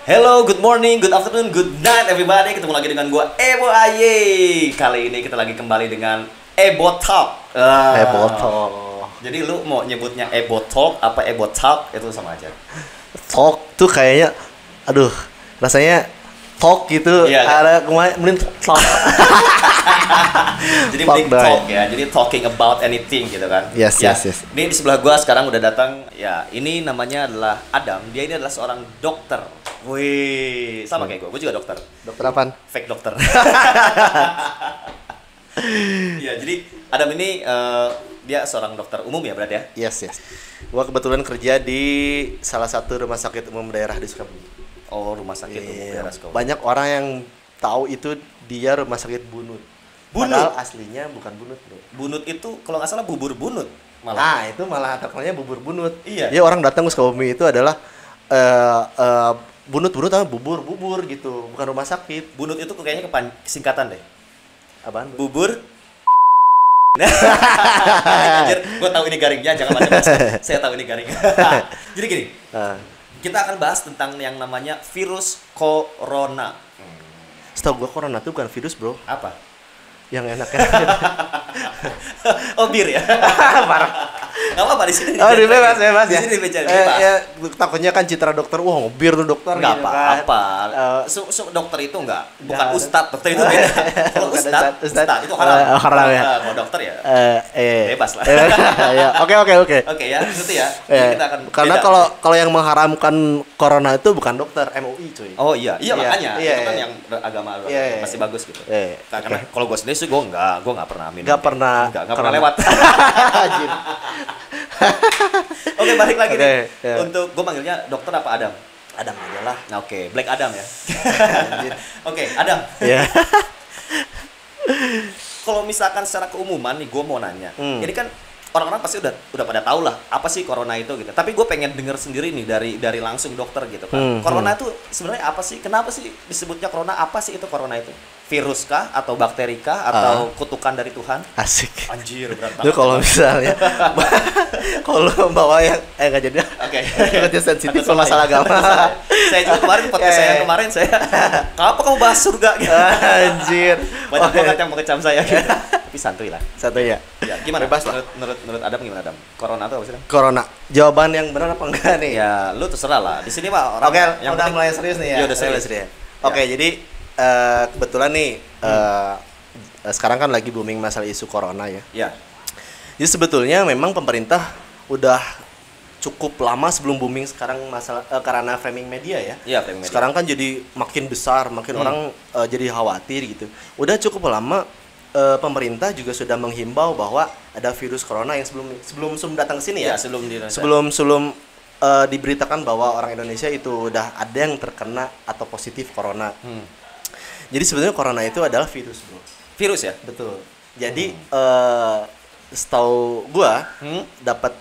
Hello, good morning, good afternoon, good night everybody. Ketemu lagi dengan gua Ebo Aye. Kali ini kita lagi kembali dengan Ebo Talk. Ebo Talk. Jadi lu mau nyebutnya Ebo Talk apa Ebo Talk itu sama aja. Talk tuh kayaknya aduh, rasanya talk gitu. Iya, ada kemarin mending talk. Jadi mending talk ya. Jadi talking about anything gitu kan. Yes. Ini di sebelah gua sekarang udah datang ya. Ini namanya adalah Adam. Dia ini adalah seorang dokter. Wih, sama kayak gue juga dokter. Dokter apaan? Fake dokter. Ya, jadi Adam ini dia seorang dokter umum ya berarti ya? Yes. Gua kebetulan kerja di salah satu rumah sakit umum daerah di Sukabumi. Oh, rumah sakit umum daerah Sukabumi. Banyak orang yang tahu itu dia rumah sakit Bunut. Padahal aslinya bukan Bunut, bro. Bunut itu kalau nggak salah bubur bunut malah. Nah, itu malah terkenalnya bubur Bunut. Iya. Jadi orang datang ke Sukabumi itu adalah bunut sama bubur gitu, bukan rumah sakit. Bunut itu kayaknya singkatan deh. Apaan? Bubur. Anjir, gue tahu ini garingnya, jangan macam-macam. Saya tahu ini garing. Jadi gini, kita akan bahas tentang yang namanya virus corona. Setahu gua corona itu bukan virus, bro. Apa? Yang enak. Oh, bir ya. Parah. Gak apa-apa di sini. Oh, bebas ya. Di sini bebas. Ya, takutnya kan citra dokter, wah bir tuh dokter. Nggak gitu apa-apa. Kan. Dokter itu bukan ustadz. Dokter itu beda. Kalau ustadz itu haram. Haram ya. Kalau dokter ya bebas lah. Ya, oke. Oke ya, itu ya. Kita akan karena kalau yang mengharamkan corona itu bukan dokter, MUI cuy. Oh iya makanya itu kan yang agama Iya. masih bagus gitu. Karena kalau gue sendiri sih gue nggak pernah minum. Nggak pernah lewat. Oke, balik lagi nih. Untuk gue manggilnya dokter apa Adam? Adam aja lah. Nah, oke, Black Adam ya. Oke, Adam. Iya. Kalau misalkan secara keumuman nih gue mau nanya. Ini kan orang-orang pasti udah pada tahu lah apa sih corona itu gitu. Tapi gue pengen denger sendiri nih dari langsung dokter gitu kan. Corona itu sebenarnya apa sih? Kenapa sih disebutnya corona? Apa sih itu corona itu? Virus kah atau bakteri kah atau kutukan dari Tuhan? Asik. Anjir, berat banget. Itu kalau misalnya kalau bawa yang nggak jadi. Oke. Itu sensitif sama masalah agama. Saya juga kemarin podcast saya kemarin kenapa kamu bahas surga gitu. Anjir. Banyak banget yang mengecam saya gitu. Tapi santuy lah. Santuy ya. Ya, gimana? Bebas lah. Menurut Adam gimana Adam? Corona itu apa sih? Corona. Jawaban yang benar apa enggak nih? Ya, lu terserah lah. Di sini Pak orang yang udah mulai serius nih ya. Iya, udah serius. Oke, jadi kebetulan nih sekarang kan lagi booming masalah isu corona ya. Iya. Jadi sebetulnya memang pemerintah udah cukup lama sebelum booming sekarang masalah karena framing media ya. Iya, framing media. Sekarang kan jadi makin besar, makin orang jadi khawatir gitu. Udah cukup lama pemerintah juga sudah menghimbau bahwa ada virus corona yang sebelum datang ke sini ya. Sebelum diberitakan bahwa orang Indonesia itu udah ada yang terkena atau positif corona. Jadi sebenarnya corona itu adalah virus, bro. Virus ya? Betul. Jadi setahu gua dapat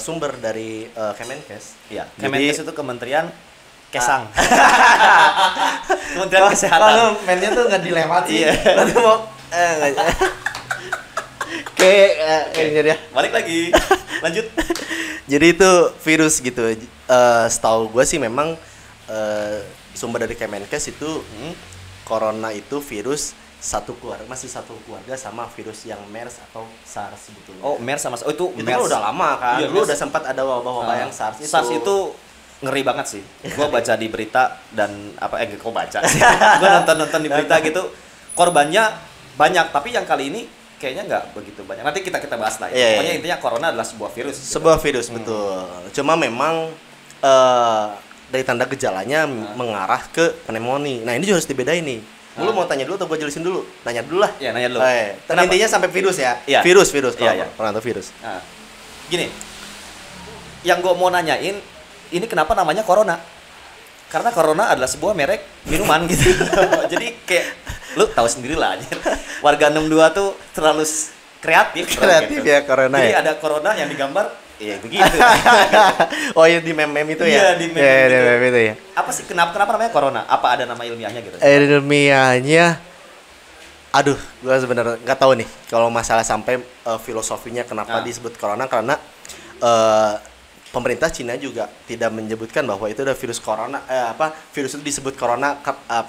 sumber dari Kemenkes. Iya. Kemenkes itu Kementerian Kesang. Kementerian Kesehatan. Kalau mennya tuh nggak dilewati. Iya. Nanti mau jadi ya. Balik lagi. Lanjut. Jadi itu virus gitu. Setahu gua sih memang sumber dari Kemenkes itu corona itu virus masih satu keluarga sama virus yang MERS atau SARS sebetulnya. Oh, MERS sama itu MERS. Kan udah lama kan. Iya, dulu udah sempat ada wabah-wabah yang SARS itu. SARS itu ngeri banget sih. Gua baca di berita dan kau baca sih. Gua nonton di berita gitu. Korbannya banyak, tapi yang kali ini kayaknya nggak begitu banyak. Nanti kita bahas lah ya. Pokoknya intinya corona adalah sebuah virus. Sebuah virus, betul. Cuma memang dari tanda gejalanya mengarah ke pneumonia. Nah, ini juga harus dibedain nih. Lu mau tanya dulu atau gue jelasin dulu? Nanya dulu lah. Iya, nanya dulu. Intinya sampai virus ya. Iya. Virus. Corona itu virus. Nah, gini. Yang gue mau nanyain, ini kenapa namanya corona? Karena corona adalah sebuah merek minuman gitu. Jadi kayak lu tahu sendiri lah anjir. Warga 62 tuh terlalu kreatif gitu. Ya corona. Jadi ya? ada corona yang digambar begitu. Oh iya, di meme itu ya. Iya, di meme itu ya. Apa sih kenapa namanya corona? Apa ada nama ilmiahnya gitu? Ilmiahnya aduh, gue sebenarnya nggak tahu nih kalau masalah sampai filosofinya kenapa disebut corona, karena pemerintah Cina juga tidak menyebutkan bahwa itu ada virus corona, virus itu disebut corona,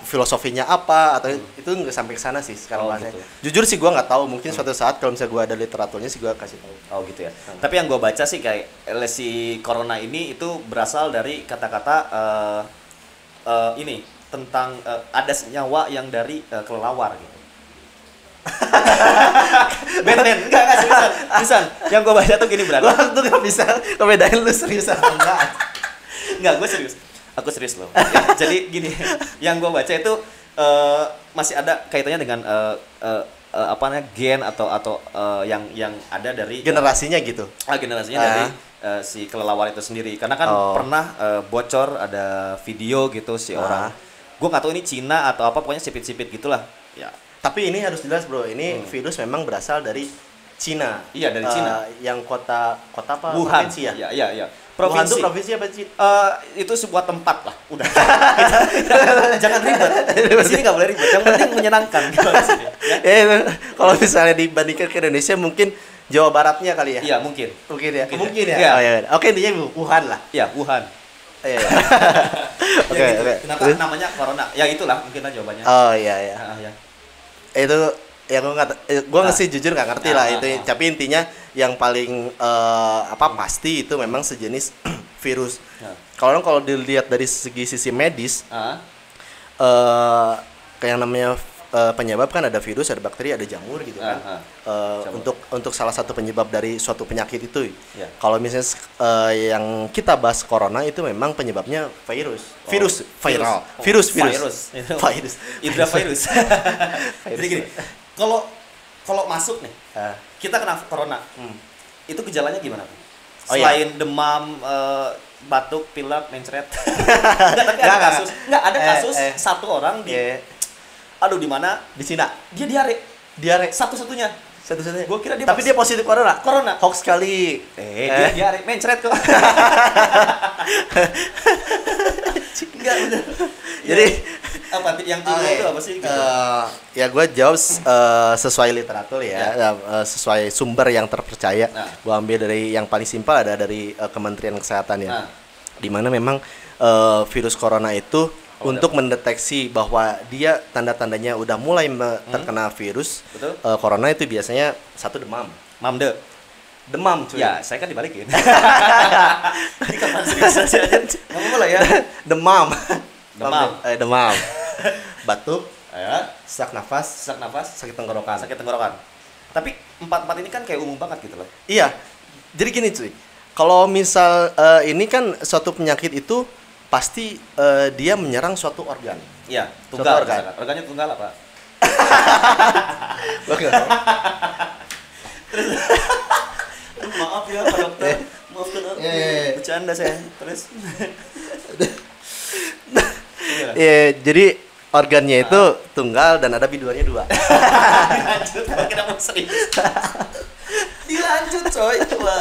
filosofinya apa atau itu nggak sampai ke sana sih sekarang bahasanya. Gitu. Jujur sih gue nggak tahu, mungkin suatu saat kalau misalnya gue ada literaturnya sih gue kasih tahu. Oh gitu ya. Tapi yang gue baca sih kayak si corona ini itu berasal dari kata-kata ini tentang ada senyawa yang dari kelelawar gitu. Batman, enggak seriusan. Yang gue baca tuh gini berarti. Gue tuh gak bisa ngebedain lu serius atau enggak. Enggak, gue serius. Aku serius loh. Ya, jadi gini, yang gue baca itu masih ada kaitannya dengan apa namanya gen atau yang ada dari generasinya gitu. Generasinya dari si kelelawar itu sendiri. Karena kan pernah bocor ada video gitu si orang. Gue nggak tahu ini Cina atau apa, pokoknya sipit-sipit gitulah. Ya. Tapi ini harus jelas bro, ini virus memang berasal dari Cina. Iya dari Cina. Yang kota apa? Wuhan. Provinsi ya? Iya. Provinsi. Wuhan itu provinsi apa sih? Itu sebuah tempat lah. Udah. Jangan ribet. Di sini nggak boleh ribet. Yang penting menyenangkan. Ya? Kalau misalnya dibandingkan ke Indonesia mungkin Jawa Baratnya kali ya? Iya mungkin. Mungkin ya. Ya? Oh, ya. Oke intinya Wuhan lah. Iya Wuhan. Iya. Oke. Kenapa namanya corona? Ya itulah mungkin lah jawabannya. Oh iya. Ya. Itu ya gue sih jujur nggak ngerti lah itu. Tapi intinya yang paling pasti itu memang sejenis virus. Kalau dilihat dari sisi medis, kayak namanya penyebab kan ada virus, ada bakteri, ada jamur gitu kan. Untuk salah satu penyebab dari suatu penyakit itu. Kalau misalnya yang kita bahas corona itu memang penyebabnya virus. Virus. Idra virus. Jadi gini, kalau masuk nih, kita kena corona, itu gejalanya gimana? Selain demam, batuk, pilek, mencret. Ada kasus satu orang di aduh di mana? Di Cina. Dia diare satu-satunya. Gue kira dia dia positif corona. Hoax sekali. Dia diare, mencret kok. Enggak bener. Jadi apa yang timbul itu apa sih gitu? Ya gue jawab sesuai literatur ya. Sesuai sumber yang terpercaya. Gue ambil dari yang paling simpel, ada dari Kementerian Kesehatan ya. Di mana memang virus corona itu untuk mendeteksi bahwa dia tanda-tandanya udah mulai terkena virus corona itu biasanya satu demam. Demam cuy. Ya, saya kan dibalikin. Ini kapan serius aja. Ngomong lah ya. Demam. Batuk, sesak nafas, sakit tenggorokan. Tapi empat ini kan kayak umum banget gitu loh. Iya. Jadi gini cuy. Kalau misal ini kan suatu penyakit itu pasti dia menyerang suatu organ. Iya, tunggal organ. Organnya tunggal apa? Oke. Maaf ya Pak Dokter. Maafkan aku. Bercanda saya. Terus. Jadi organnya itu tunggal dan ada biduannya 2. Lanjut, kita mau serius. Dilanjut coy. Wah,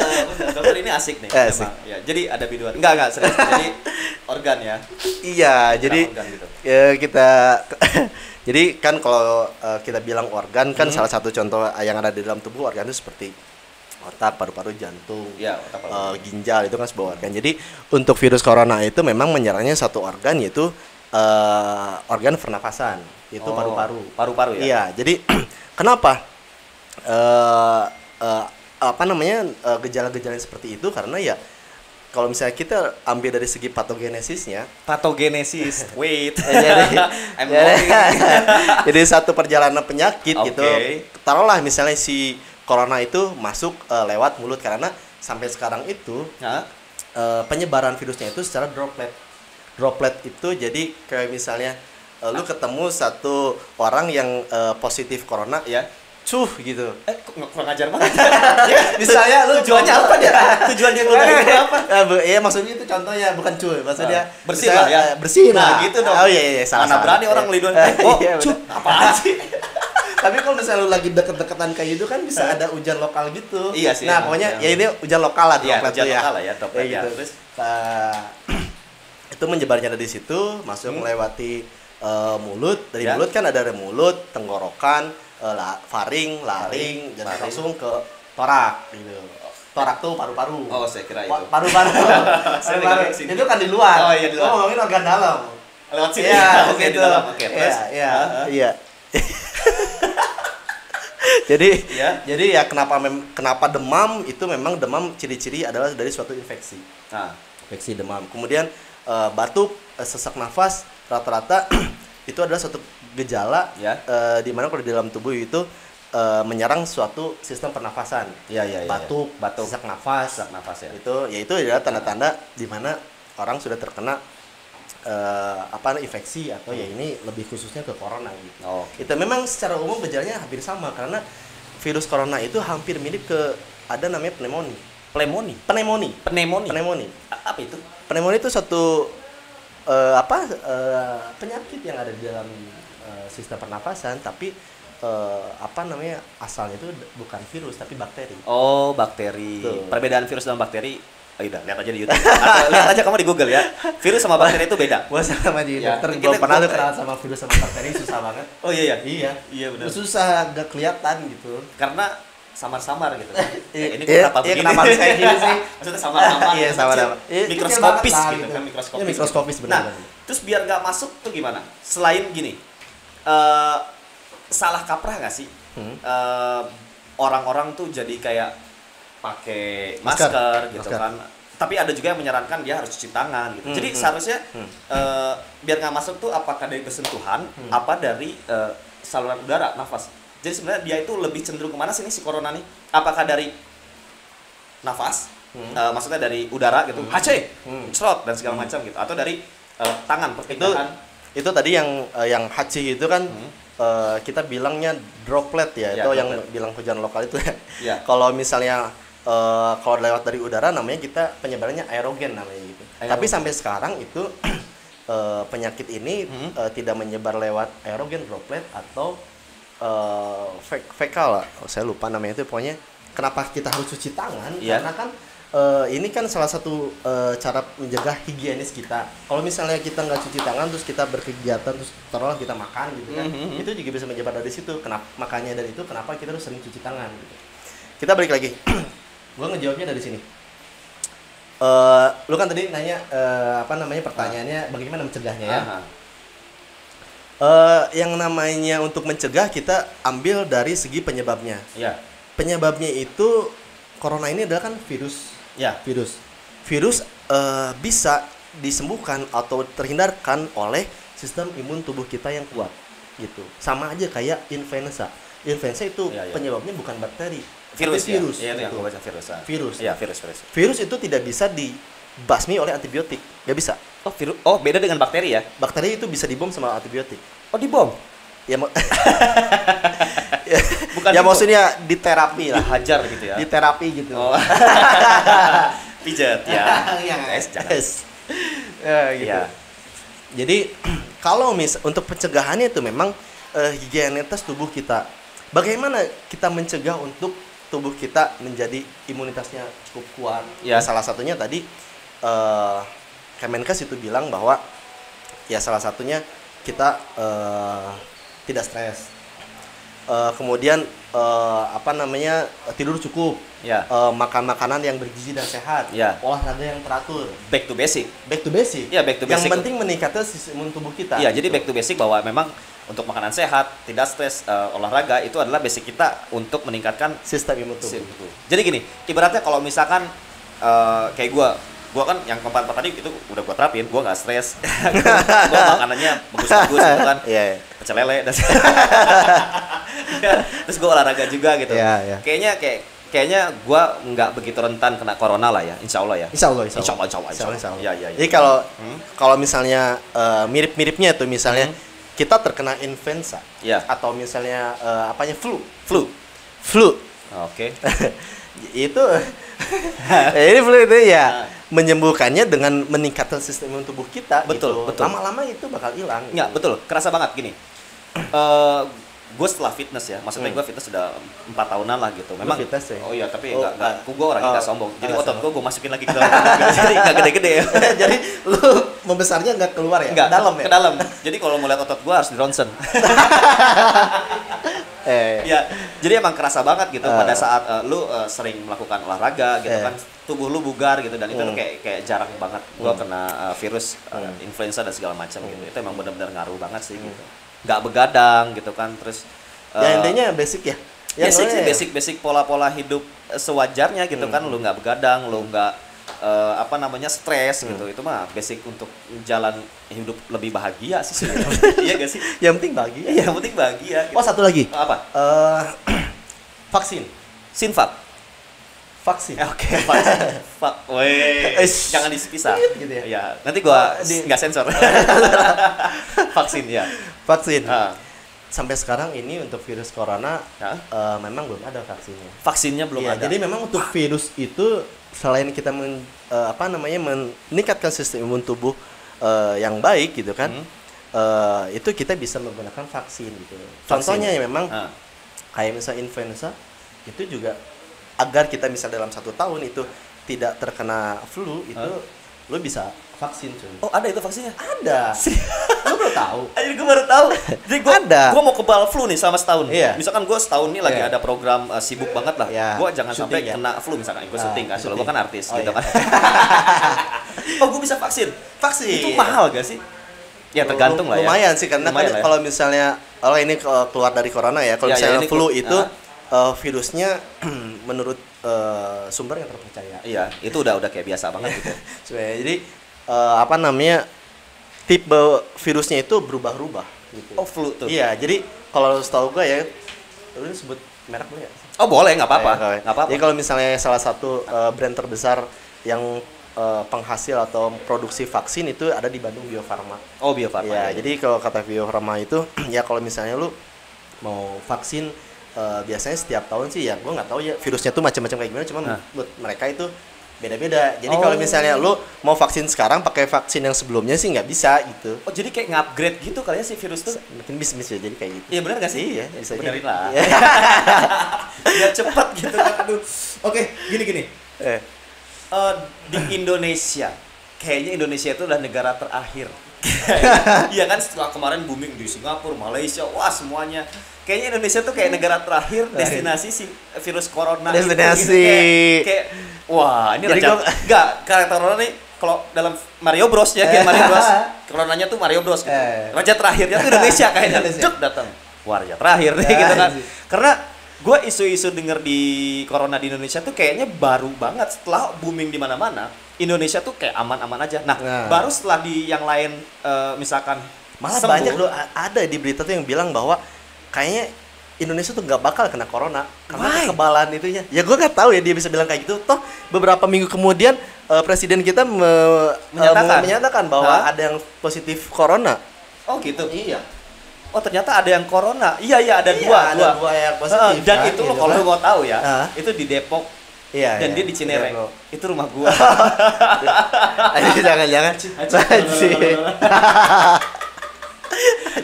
dokter ini asik nih. Asik. Ya, jadi ada biduan. Enggak serius. Jadi organ ya. Iya, jadi gitu. Ya kita jadi kan kalau kita bilang organ kan salah satu contoh yang ada di dalam tubuh organ itu seperti otak, paru-paru, jantung, ginjal itu kan sebuah organ. Jadi untuk virus corona itu memang menyerangnya satu organ yaitu organ pernafasan, itu paru-paru. Paru-paru ya. Iya, jadi kenapa gejala-gejala seperti itu karena ya kalau misalnya kita ambil dari segi patogenesisnya, jadi satu perjalanan penyakit gitu. Taruhlah misalnya si corona itu masuk lewat mulut karena sampai sekarang itu penyebaran virusnya itu secara droplet itu jadi kayak misalnya lu ketemu satu orang yang positif corona ya gitu. Kurang ajar banget. Misalnya lu tujuannya apa dia? Tujuan yang lu dari apa? Ya maksudnya itu contohnya bukan maksudnya bersih lah ya. Bersih lah. Gitu dong. Oh iya salah. Mana berani orang ngeliduan. Apaan sih? Tapi kalau misalnya lu lagi deket-deketan kayak gitu kan bisa ada hujan lokal gitu. Iya sih. Nah, pokoknya ya ini hujan lokal lah droplet hujan lokal lah ya droplet ya. Terus itu menyebarnya dari situ, masuk melewati mulut. Dari mulut kan ada mulut, tenggorokan, faring, laring, dan langsung ke torak gitu. Torak tuh paru-paru. Oh, saya kira itu. Paru-paru. Itu kan di luar. Oh iya, di luar. Ngomongin organ dalam. Lewat sini. Iya, Oke, gitu. di dalam. Oke, terus. Iya. Jadi ya kenapa demam itu memang demam ciri-ciri adalah dari suatu infeksi. Infeksi demam. Kemudian batuk, sesak nafas rata-rata itu adalah suatu gejala di mana kalau di dalam tubuh itu menyerang suatu sistem pernafasan. Batuk, sesak nafas ya. Itu adalah tanda-tanda di mana orang sudah terkena infeksi atau ya ini lebih khususnya ke corona gitu. Itu memang secara umum gejalanya hampir sama karena virus corona itu hampir mirip ke ada namanya pneumonia. Apa itu? Pneumonia itu suatu penyakit yang ada di dalam sistem pernafasan tapi asalnya itu bukan virus tapi bakteri. Oh, bakteri. Tuh. Perbedaan virus dan bakteri. Lihat aja di YouTube. Atau lihat aja kamu di Google ya. Virus sama bakteri itu beda. Gua sama di dokter belum pernah tuh kenal sama virus sama bakteri, susah banget. Oh iya. Iya benar. Susah gak kelihatan gitu. Karena samar-samar gitu. Ini kenapa begini? Kenapa harus kayak gini sih? Maksudnya samar-samar. Iya, samar-samar. Mikroskopis gitu kan, mikroskopis. Iya, mikroskopis benar. Nah, terus biar nggak masuk tuh gimana? Selain gini, salah kaprah nggak sih? Orang-orang tuh jadi kayak pakai masker gitu kan. Tapi ada juga yang menyarankan dia harus cuci tangan gitu. Jadi seharusnya biar nggak masuk tuh apakah dari bersentuhan, apa dari saluran udara, nafas. Jadi sebenarnya dia itu lebih cenderung kemana sih nih si corona nih? Apakah dari nafas, maksudnya dari udara gitu, HC, slot dan segala macam gitu, atau dari tangan, perpindahan? Itu tadi yang HC itu kan kita bilangnya droplet ya, itu yang bilang hujan lokal itu ya. Kalau misalnya kalau lewat dari udara namanya kita penyebarannya aerogen namanya gitu. Tapi sampai sekarang itu penyakit ini tidak menyebar lewat aerogen droplet atau fekal lah. Saya lupa namanya itu, pokoknya kenapa kita harus cuci tangan karena kan ini kan salah satu cara menjaga higienis kita. Kalau misalnya kita nggak cuci tangan terus kita berkegiatan terus taruhlah kita makan gitu kan, itu juga bisa menyebar dari situ. Makanya dari itu kenapa kita harus sering cuci tangan gitu. Kita balik lagi. Gue ngejawabnya dari sini. Lu kan tadi nanya pertanyaannya bagaimana mencegahnya ya. Yang namanya untuk mencegah kita ambil dari segi penyebabnya. Penyebabnya itu corona ini adalah kan virus. Virus bisa disembuhkan atau terhindarkan oleh sistem imun tubuh kita yang kuat gitu. Sama aja kayak influenza. Influenza itu penyebabnya bukan bakteri. Virus. Itu yang gue baca virus. Virus. Virus itu tidak bisa dibasmi oleh antibiotik, nggak bisa. Beda dengan bakteri ya? Bakteri itu bisa dibom sama antibiotik. Dibom? Ya, bukan ya maksudnya diterapi lah. Dihajar gitu ya? Diterapi gitu. Pijat ya. Jangan. Gitu. Jadi kalau untuk pencegahannya itu memang higienitas tubuh kita. Bagaimana kita mencegah untuk tubuh kita menjadi imunitasnya cukup kuat? Salah satunya tadi Kemenkes itu bilang bahwa ya salah satunya kita tidak stres. Kemudian tidur cukup, makan makanan yang bergizi dan sehat, olahraga yang teratur. Back to basic. Yang penting meningkatkan sistem imun tubuh kita. Jadi back to basic bahwa memang untuk makanan sehat, tidak stres, olahraga itu adalah basic kita untuk meningkatkan sistem imun tubuh. Jadi gini, ibaratnya kalau misalkan kayak gue kan yang keempat tadi itu udah gue terapin, gue nggak stres, gue makanannya bagus-bagus gitu kan, pecel lele dan terus gue olahraga juga gitu. Kayaknya gue nggak begitu rentan kena corona lah ya, insya Allah ya. Insya Allah. Jadi kalau misalnya mirip-miripnya tuh misalnya kita terkena influenza, atau misalnya flu. Oke. Itu ini flu itu menyembuhkannya dengan meningkatkan sistem imun tubuh kita. Betul. Lama-lama itu bakal hilang. Betul. Kerasa banget gini. Gue setelah fitness ya, maksudnya gue fitness sudah 4 tahunan lah gitu. Memang fitness ya? Oh iya, tapi gue orangnya nggak sombong. Jadi otot gue masukin lagi ke dalam tubuh, jadi nggak gede-gede. Jadi lu membesarnya nggak keluar ya? Nggak, ke dalam. Jadi kalau mau lihat otot gue harus di ronsen. Iya. Jadi emang kerasa banget gitu pada saat lu sering melakukan olahraga gitu kan, tubuh lu bugar gitu, dan itu tuh kayak jarang banget gua kena virus influenza dan segala macam gitu. Itu emang benar-benar ngaruh banget sih gitu. Nggak begadang gitu kan, terus ya intinya basic ya. Basic pola-pola hidup sewajarnya gitu kan, lu nggak begadang, lu nggak stres gitu. Itu mah basic untuk jalan hidup lebih bahagia sih sebenarnya. Iya gak sih? Yang penting bahagia. Iya, yang penting bahagia gitu. Oh, satu lagi. Apa? Vaksin. Sinvac. Vaksin. Oke, vaksin. Jangan dipisah gitu ya. Ya, nanti gua nggak sensor. Vaksin ya. Vaksin. Sampai sekarang ini untuk virus corona memang belum ada vaksinnya. Vaksinnya belum ada. Jadi memang untuk virus itu selain kita meningkatkan sistem imun tubuh yang baik gitu kan, itu kita bisa menggunakan vaksin gitu. Contohnya ya memang kayak misalnya influenza itu juga agar kita misal dalam 1 tahun itu tidak terkena flu itu lo bisa vaksin cuy. Oh, ada itu vaksinnya? Ada. Lo baru tahu? Ayo gue baru tahu. Jadi gue mau kebal flu nih selama setahun. Iya. Misalkan gue setahun nih lagi ada program sibuk banget lah. Iya. Gue jangan sampai kena flu misalkan. Gue syuting kan. Kalau gue kan artis gitu kan. Oh, gue bisa vaksin. Vaksin. Itu mahal gak sih? Ya tergantung lah ya. Lumayan sih karena kan kalau misalnya ini keluar dari corona ya. Kalau misalnya flu itu virusnya menurut sumber yang terpercaya. Iya, itu udah kayak biasa banget gitu. Jadi tipe virusnya itu berubah-ubah gitu. Oh, flu tuh. Iya, jadi kalau setahu gue ya, lu sebut merek boleh nggak? Oh, boleh, nggak apa-apa. Nggak apa-apa. Jadi kalau misalnya salah satu brand terbesar yang penghasil atau produksi vaksin itu ada di Bandung, Bio Farma. Oh, Bio Farma. Ya, jadi kalau kata Bio Farma itu ya kalau misalnya lu mau vaksin biasanya setiap tahun sih ya, gue nggak tahu ya virusnya tuh macam-macam kayak gimana, cuman buat mereka itu beda-beda. Jadi kalau misalnya lu mau vaksin sekarang pakai vaksin yang sebelumnya sih nggak bisa gitu. Oh, jadi kayak nge-upgrade gitu kali ya si virus tuh? Mungkin bisa jadi kayak gitu. Iya, benar nggak sih? Iya, bisa benerin lah. Biar cepat gitu kan. Aduh. Oke, gini. Di Indonesia, kayaknya Indonesia itu adalah negara terakhir. Iya kan, setelah kemarin booming di Singapura, Malaysia, wah semuanya. Kayaknya Indonesia tuh kayak negara terakhir destinasi si virus corona. Destinasi. Gitu. Kayak wah, ini karakter corona nih kalau dalam Mario Bros ya, game Mario Bros. Coronanya tuh Mario Bros gitu. Raja terakhirnya tuh Indonesia kayaknya. Cuk datang. Wah, raja terakhir nih gitu kan. Karena gue isu-isu denger di corona di Indonesia tuh kayaknya baru banget setelah booming di mana-mana. Indonesia tuh kayak aman-aman aja. Nah, baru setelah di yang lain misalkan malah sembuh, banyak loh ada di berita tuh yang bilang bahwa kayaknya Indonesia tuh nggak bakal kena corona karena kekebalan itunya. Ya gue nggak tahu ya dia bisa bilang kayak gitu. Toh beberapa minggu kemudian presiden kita menyatakan bahwa ada yang positif corona. Oh gitu. Iya. Oh ternyata ada yang corona. Iya ada dua yang positif. Dan itu lo kalau lo mau tahu ya, itu di Depok. Iya. Dan dia di Cinere. Itu rumah gua. Jangan-jangan.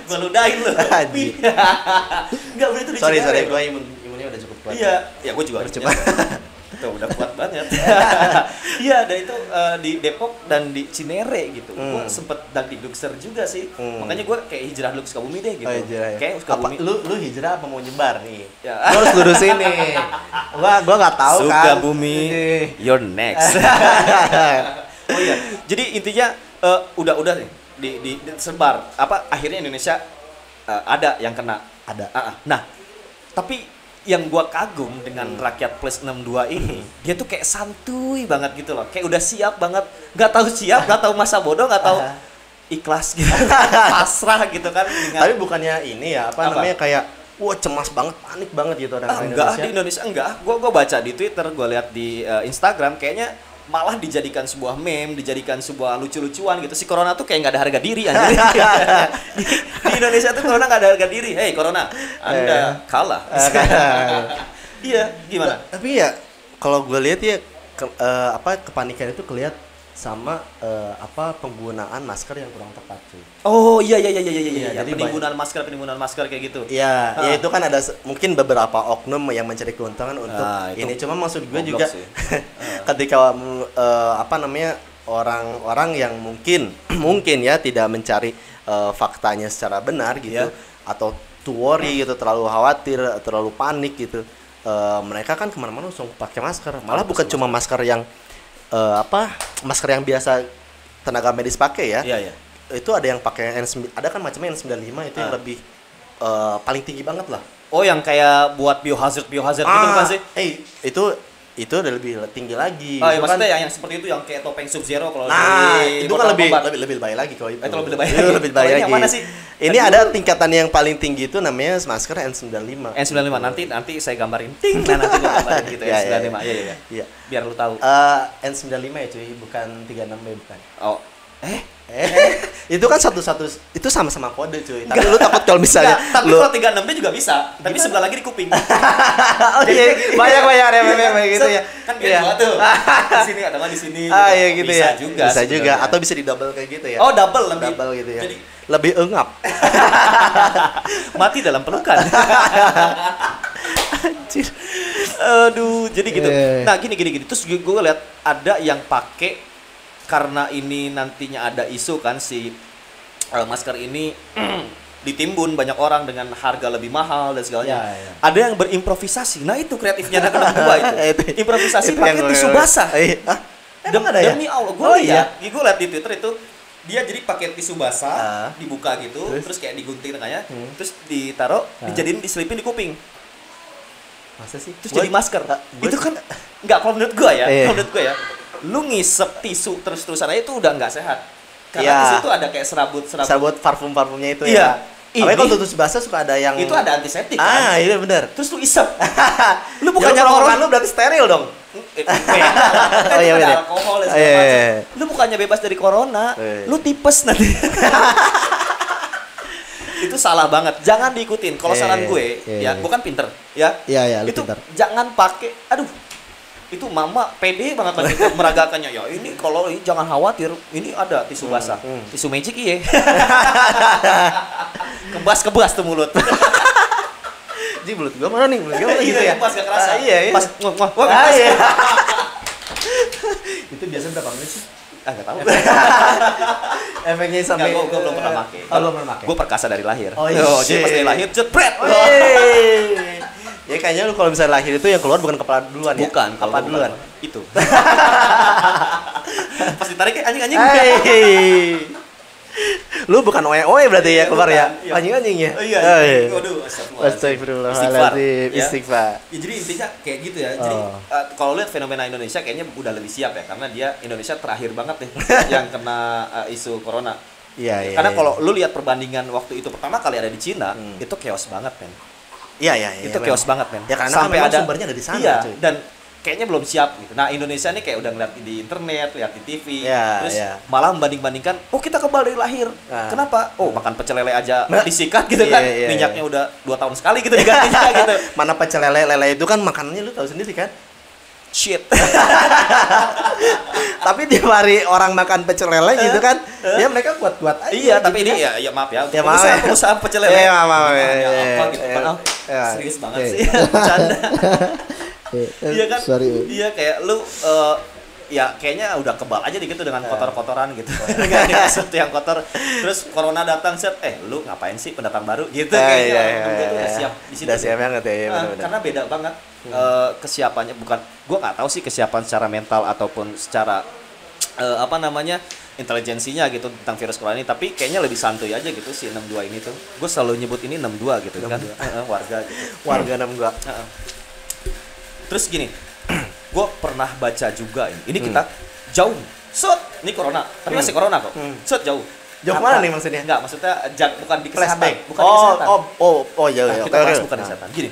Gua ludahin lu. Enggak, itu di Cinere. Sorry, gua imunnya udah cukup kuat. Iya, ya gua juga coba. Tuh udah kuat banget. Iya, dan itu di Depok dan di Cinere gitu. Gua sempet dagdikdukser juga sih. Makanya gua kayak hijrah dulu ke Sukabumi deh gitu. Oh, hijrah, ya. Kayak Sukabumi. Lu hijrah apa mau nyebar nih? Ya. Gua harus lurusin nih. Gua enggak tahu kan. Sukabumi, you're next. Oh iya. Jadi intinya udah nih disebar. Akhirnya Indonesia ada yang kena. Ada. Nah, tapi yang gua kagum dengan rakyat plus 62 ini, dia tuh kayak santuy banget gitu loh. Kayak udah siap banget, nggak tahu siap, nggak tahu masa bodoh, nggak tahu ikhlas gitu. Pasrah gitu kan dengan... Tapi bukannya ini ya, namanya kayak wah cemas banget, panik banget gitu orang Indonesia. Enggak, di Indonesia enggak. Gua baca di Twitter, gua lihat di Instagram kayaknya malah dijadikan sebuah meme, dijadikan sebuah lucu-lucuan gitu. Si corona tuh kayak nggak ada harga diri anjir. Di Indonesia tuh corona nggak ada harga diri. Hey corona, Anda kalah. Iya, gimana? Tapi ya kalau gue lihat ya kepanikan itu kelihatan sama penggunaan masker yang kurang tepat cuy. Oh iya. Jadi penimbunan masker kayak gitu. Iya, ya itu kan ada mungkin beberapa oknum yang mencari keuntungan untuk ini. Cuma maksud gue juga ketika orang-orang yang mungkin ya tidak mencari faktanya secara benar gitu atau to worry gitu, terlalu khawatir, terlalu panik gitu. Mereka kan kemana-mana langsung pakai masker. Malah bukan cuma masker yang masker yang biasa tenaga medis pakai ya. Iya. Itu ada yang pakai ada kan macamnya N95 itu yang lebih paling tinggi banget lah. Oh, yang kayak buat biohazard gitu kan sih? Itu udah lebih tinggi lagi. Oh, ya maksudnya yang seperti itu yang kayak topeng Sub-Zero kalau itu kan lebih lebih baik lagi kalau itu. Itu lebih baik. Lebih baik lagi. Yang mana sih? Ini ada tingkatan yang paling tinggi itu namanya masker N95. N95 nanti saya gambarin. Ting. Nah, nanti gua gambarin gitu ya, N95. Iya. Biar lu tahu. N95 ya cuy, bukan 36 ya bukan. Oh. Itu kan itu sama-sama kode cuy. Tapi lu takut kalau misalnya tapi kalau 36 juga bisa. Tapi sebelah lagi di kuping. Jadi banyak gitu ya. Kan kayak dua tuh. Di sini atau di sini. Iya gitu ya. Bisa juga. Atau bisa di double kayak gitu ya. Oh, double gitu ya. Jadi lebih engap. Mati dalam pelukan. Anjir. Aduh, jadi gitu. Nah, gini. Terus gue lihat ada yang pakai karena ini nantinya ada isu kan si masker ini ditimbun banyak orang dengan harga lebih mahal dan segalanya. Ya. Ada yang berimprovisasi. Nah, itu kreatifnya anak gua itu. Improvisasi pakai tisu basah. Emang ada ya? Demi Allah, gue lihat di Twitter itu dia jadi pakai tisu basah dibuka gitu, terus kayak digunting tengahnya, terus ditaruh, diselipin di kuping. Masa sih? Terus jadi masker. Itu kan enggak, kalau menurut gue ya. Lu ngisep tisu terus-terusan aja itu udah nggak sehat. Karena tisu itu ada kayak serabut parfumnya itu ya. Tapi kalau tisu basah suka ada yang itu ada antiseptik kan? Iya benar. Terus lu isep. Lu bukannya corona lu berarti steril dong. Iya benar. Alkohol dan segala macam. Lu bukannya bebas dari corona, lu tipes nanti. Itu salah banget. Jangan diikutin. Kalau saran gue, ya, gue kan pinter, ya. Iya, itu pinter. Jangan pakai. Aduh. Itu mama pede banget lagi meragakannya. Ya ini kalau jangan khawatir, ini ada tisu basah. Tisu magic iya. Kebas tuh mulut. Jadi mulut gua mana nih? Mulut gua gitu ya. Kebas gak kerasa. Iya. Pas iya. Itu biasa berapa menit sih? Enggak tahu. Efeknya sampai gua belum pernah pakai. Belum pernah pakai. Gua perkasa dari lahir. Jadi pas dari lahir jepret. Ya kayaknya lu kalau misalnya lahir itu yang keluar bukan kepala duluan ya? Bukan, apa duluan? Itu. Pas ditarik anjing. Lu bukan oe berarti ya keluar ya? Anjing ya? Iya. Waduh, astagfirullahaladzim. Istighfar. Ya, jadi intinya kayak gitu ya. Jadi kalau lihat fenomena Indonesia kayaknya udah lebih siap ya, karena dia Indonesia terakhir banget nih yang kena isu corona. Iya. Karena kalau lu lihat perbandingan waktu itu pertama kali ada di Cina, itu chaos banget, men. Iya. Itu chaos banget, men. Ya karena sampai kan ada sumbernya ada di sana, iya, cuy. Dan kayaknya belum siap gitu. Nah, Indonesia nih kayak udah ngeliat di internet, lihat di TV, terus malah membanding-bandingkan, kita kebal dari lahir. Kenapa? Makan pecel lele aja disikat gitu kan. Minyaknya udah 2 tahun sekali gitu digantinya gitu. Mana pecel lele itu kan makanannya lu tahu sendiri kan? Shit. Tapi di hari orang makan pecel lele gitu kan, ya mereka kuat-kuat aja. Iya, gitu tapi ini kan? ya maaf ya. Pengusaha pecel lele. Maaf. Gitu kan. Serius banget sih. Bercanda. Iya kan? Iya kayak lu ya kayaknya udah kebal aja gitu dengan kotor-kotoran gitu. Dengan sesuatu yang kotor. Terus corona datang lu ngapain sih pendatang baru gitu kayaknya. Udah siap di situ. Udah siap banget ya, benar-benar. Karena beda banget kesiapannya, gua nggak tahu sih kesiapan secara mental ataupun secara intelijensinya gitu tentang virus corona ini, tapi kayaknya lebih santuy aja gitu si 62 ini tuh. Gue selalu nyebut ini 62 gitu 62. Kan. Warga gitu. Warga 62. Terus gini, gue pernah baca juga ini kita jauh, ini corona, tapi masih corona kok, jauh. Jauh mana nih maksudnya? Enggak, maksudnya bukan di kesehatan, bukan di kesehatan. Iya. Kita bahas bukan di kesehatan. Gini,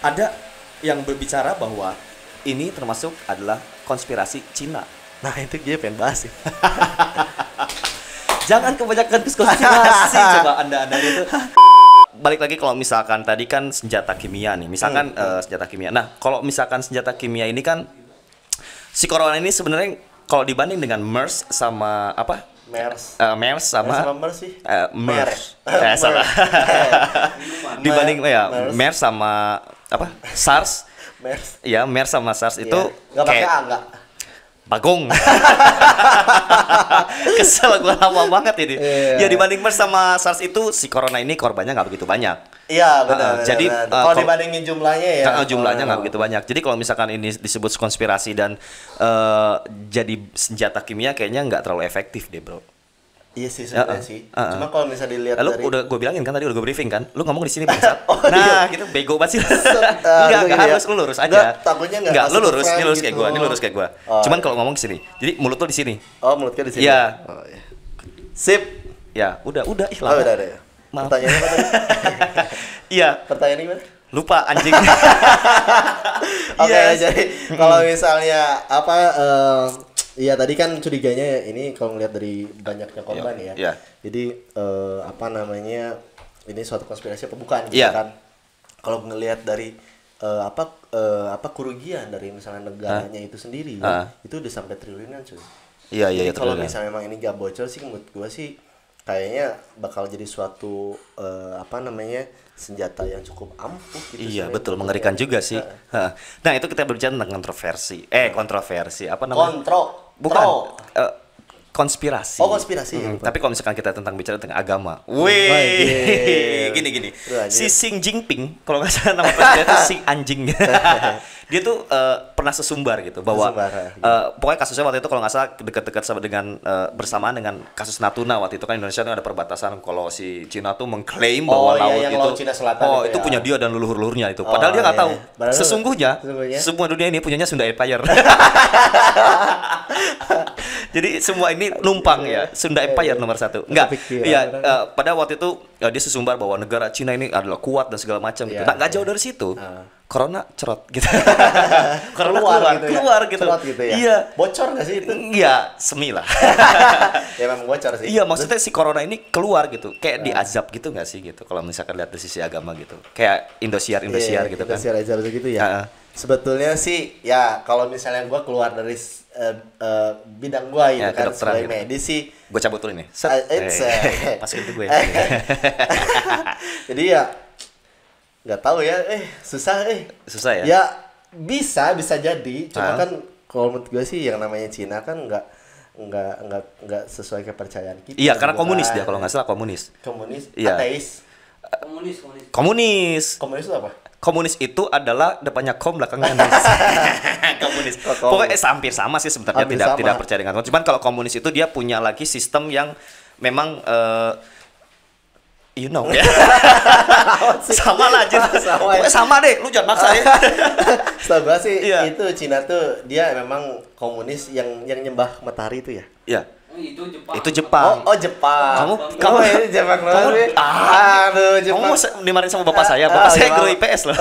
ada yang berbicara bahwa ini termasuk adalah konspirasi Cina. Nah itu dia pengen bahas sih. Jangan kebanyakan konspirasi, coba anda itu. Balik lagi kalau misalkan tadi kan senjata kimia nih, misalkan senjata kimia. Nah, kalau misalkan senjata kimia ini kan si corona ini sebenarnya kalau dibanding dengan MERS sama apa? MERS sama MERS sih. MERS. Salah. Dibanding MERS sama apa? SARS. MERS. Ya, MERS sama SARS itu nggak pakai A enggak? Bagong. Kesel gue lama banget ini. Ya dibanding MERS sama SARS itu si corona ini korbannya nggak begitu banyak. Iya benar. Jadi kalau dibandingin jumlahnya ya. Jumlahnya nggak begitu banyak. Jadi kalau misalkan ini disebut konspirasi dan jadi senjata kimia, kayaknya nggak terlalu efektif deh, bro. Iya sih sebenarnya sih. Cuma kalau misalnya dilihat dari udah gue bilangin kan tadi, udah gue briefing kan. Lu ngomong di sini bangsat. Gitu bego banget sih. Enggak harus, lu lurus aja. Takutnya enggak, lu lurus, ini lurus kayak gua, ini lurus kayak gua. Cuman kalau ngomong di sini. Jadi mulut lu di sini. Oh, mulutnya di sini. Iya. Oh, iya. Sip. Ya, udah ih lama. Oh, udah ya. Maaf. Pertanyaannya apa tadi? Iya. Pertanyaannya gimana? Lupa anjing. Oke, jadi kalau misalnya apa iya tadi kan curiganya ini kalau ngelihat dari banyaknya korban ya. Yeah. Jadi apa namanya ini suatu konspirasi apa bukan gitu kan. Kalau ngelihat dari apa kerugian dari misalnya negaranya itu sendiri itu udah sampai triliunan cuy. Iya. Kalau misalnya memang ini gak bocor sih menurut gua sih kayaknya bakal jadi suatu apa namanya senjata yang cukup ampuh gitu. Iya betul, mengerikan juga sih. Nah itu kita berbicara tentang kontroversi. Kontroversi apa namanya? Bukan. Konspirasi. Oh konspirasi. Tapi kalau misalkan kita bicara tentang agama, gini. Si Xi Jinping, kalau nggak salah nama presiden itu si anjing. Dia tuh pernah sesumbar gitu bahwa pokoknya kasusnya waktu itu kalau nggak salah dekat-dekat sama dengan bersamaan dengan kasus Natuna waktu itu kan Indonesia tuh ada perbatasan kalau si Cina tuh mengklaim bahwa laut itu Cina Selatan itu punya dia dan leluhur-leluhurnya itu. Padahal dia nggak tahu. Sesungguhnya semua dunia ini punyanya Sunda Empire. Jadi semua ini numpang ya Sunda Empire nomor 1. Enggak. Iya, pada waktu itu dia sesumbar bahwa negara Cina ini adalah kuat dan segala macam gitu. Nah, enggak jauh dari situ. Corona cerot gitu. Corona keluar gitu. Cerot gitu ya. Iya. Bocor enggak sih itu? Iya, semi lah. Ya memang bocor sih. Iya, maksudnya si Corona ini keluar gitu. Kayak diazab gitu enggak sih gitu. Kalau misalkan lihat dari sisi agama gitu. Kayak Indosiar gitu kan. Indosiar gitu ya. Sebetulnya sih ya kalau misalnya gua keluar dari bidang gua gitu kan sebagai medis sih gua cabut dulu nih. Masukin ke gue. Jadi ya nggak tahu ya susah ya. Ya bisa jadi cuma kan kalau menurut gue sih yang namanya Cina kan nggak sesuai kepercayaan kita. Iya karena komunis dia kalau nggak salah komunis iya. Ateis komunis itu apa? Komunis itu adalah depannya kom belakangnya nis. Komunis. Pokoknya hampir sama sih sebenarnya tidak percaya dengan Tuhan. Cuman kalau komunis itu dia punya lagi sistem yang memang ya. Sama lah aja. Sama deh, lu jangan maksa ya. Setahu gua sih itu Cina tuh dia memang komunis yang nyembah matahari itu ya. Iya. Itu Jepang. Oh Jepang. Kamu ini Jepang banget. Aduh, Jepang. Kamu mau dimarahin sama bapak saya? Bapak saya guru IPS loh.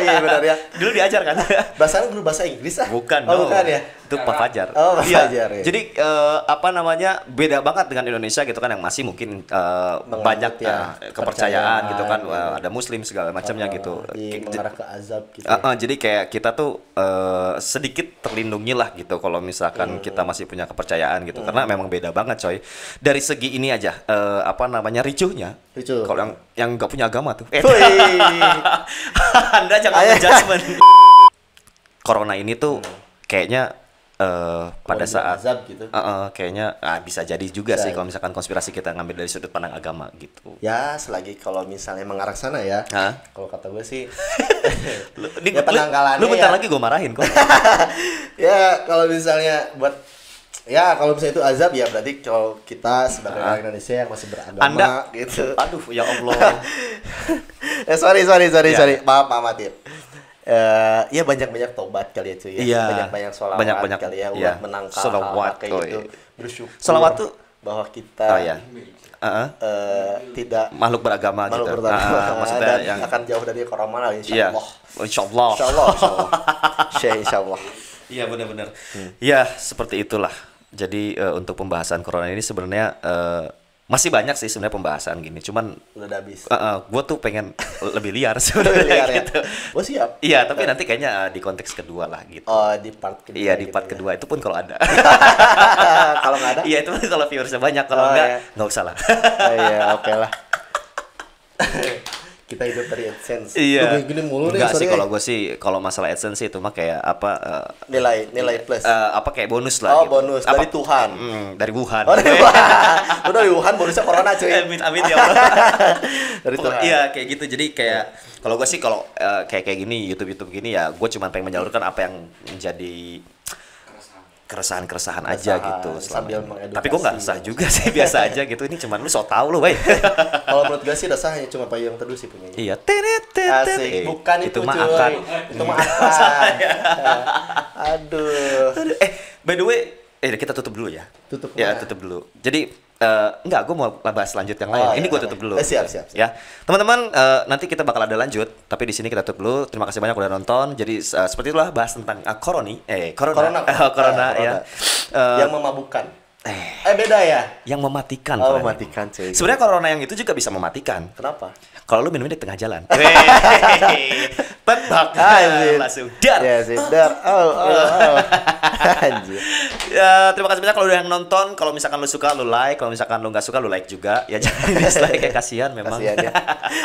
Iya benar ya. Dulu diajar kan. Bahasanya guru bahasa Inggris ah. Bukan. Bukan ya. Itu Pak Fajar. Oh, Pak Fajar. Ya. Jadi apa namanya? Beda banget dengan Indonesia gitu kan yang masih mungkin banyak kepercayaan gitu kan. Ada muslim segala macamnya gitu. Mengarah ke azab gitu. Jadi kayak kita tuh sedikit terlindungi lah gitu kalau misalkan kita masih punya kepercayaan gitu. Karena memang beda banget coy. Dari segi ini aja ricuhnya. Kalau yang nggak punya agama tuh. Anda jangan menjudgment. Corona ini tuh kayaknya pada saat azab gitu. Kayaknya bisa jadi juga sih kalau misalkan konspirasi kita ngambil dari sudut pandang agama gitu. Ya, selagi kalau misalnya mengarah sana ya. Kalau kata gue sih ya penanggalannya. Lu bentar lagi gue marahin kok. Ya, kalau misalnya kalau misalnya itu azab ya berarti kalau kita sebagai orang Indonesia yang masih beragama gitu. Aduh, ya Allah. Sorry. Maaf Tip. Ya banyak tobat kali ya cuy ya. Banyak sholawat kali ya buat menangkal hal kayak gitu. Bersyukur. Sholawat tuh bahwa kita tidak makhluk beragama gitu. Maksudnya dan yang akan jauh dari corona insyaallah. Insyaallah. Insyaallah. Iya benar-benar. Ya seperti itulah. Jadi untuk pembahasan corona ini sebenarnya masih banyak sih sebenarnya pembahasan gini. Cuman udah habis. Gue tuh pengen lebih liar sebenarnya gitu. Oh siap. Iya, tapi nanti kayaknya di konteks kedua lah gitu. Oh, di part kedua. Iya, di part kedua itu pun kalau ada. Kalau nggak ada? Iya, itu kalau viewersnya banyak. Kalau nggak usah lah. Iya, oke lah. Kita hidup dari AdSense. Iya. Gini mulu nih. Enggak sih kalau gue sih kalau masalah AdSense itu mah kayak apa nilai plus. Apa kayak bonus lah gitu. Bonus apa, dari Tuhan. Dari Wuhan. Oh, dari Wuhan. Udah dari Wuhan bonusnya corona cuy. Amin ya Allah. Dari Tuhan. Iya, kayak gitu. Jadi kayak kalau gue sih kalau kayak gini YouTube gini ya gue cuma pengen menyalurkan apa yang menjadi keresahan aja gitu sambil tapi gue nggak resah juga sih, biasa aja gitu. Ini cuman lu so tau lu, bay. Kalau menurut gue sih resahnya cuma Payung Teduh sih punya. Iya, asik. Bukan itu mah akan. Itu mah akan. Aduh. By the way, kita tutup dulu ya. Tutup dulu. Jadi enggak, gue mau bahas lanjut yang lain. Ini gue tutup dulu. Siap. Ya, teman-teman, nanti kita bakal ada lanjut. Tapi di sini kita tutup dulu. Terima kasih banyak udah nonton. Jadi seperti itulah bahas tentang corona ya. Yang memabukkan. Beda ya? Yang mematikan. Mematikan cuy. Sebenarnya corona yang itu juga bisa mematikan. Kenapa? Kalau lu minumnya di tengah jalan. Tebak. Langsung dar. Ya sih, dar. Anjir. Ya, terima kasih banyak kalau udah yang nonton. Kalau misalkan lu suka lu like, kalau misalkan lu nggak suka lu like juga. Ya jangan dislike, kayak kasihan memang. Kasihan ya.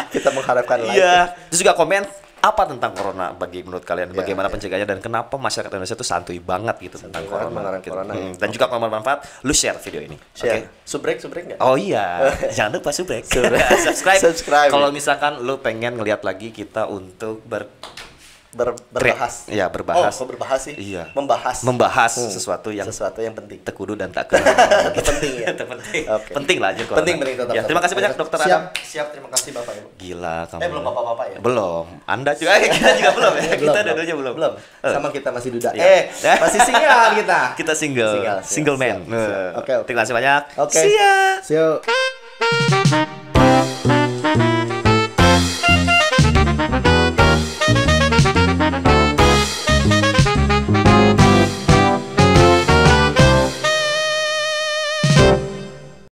Kita mengharapkan like. Iya. Terus juga komen apa tentang corona menurut kalian, bagaimana pencegahannya dan kenapa masyarakat Indonesia itu santuy banget gitu tentang corona. Dan juga kalau bermanfaat, lu share video ini. Oke. Subrek nggak? Oh iya, jangan lupa subrek. Subscribe. Kalau misalkan lu pengen ngeliat lagi kita untuk berbahas. Iya, berbahas. Berbahas sih. Iya. Membahas sesuatu yang penting. Tekudu dan tak kenal. Penting ya. Penting. Okay. Penting lah aja. Penting tetap. Ya, terima kasih banyak Dokter Adam. Siap, terima kasih Bapak Ibu. Gila kamu. Belum Bapak-bapak ya? Belum. Anda juga kita juga belum ya. Kita dua-duanya belum. Sama kita masih duda. Masih single kita. Kita single man. Oke. Terima kasih banyak. Oke. See ya. See you.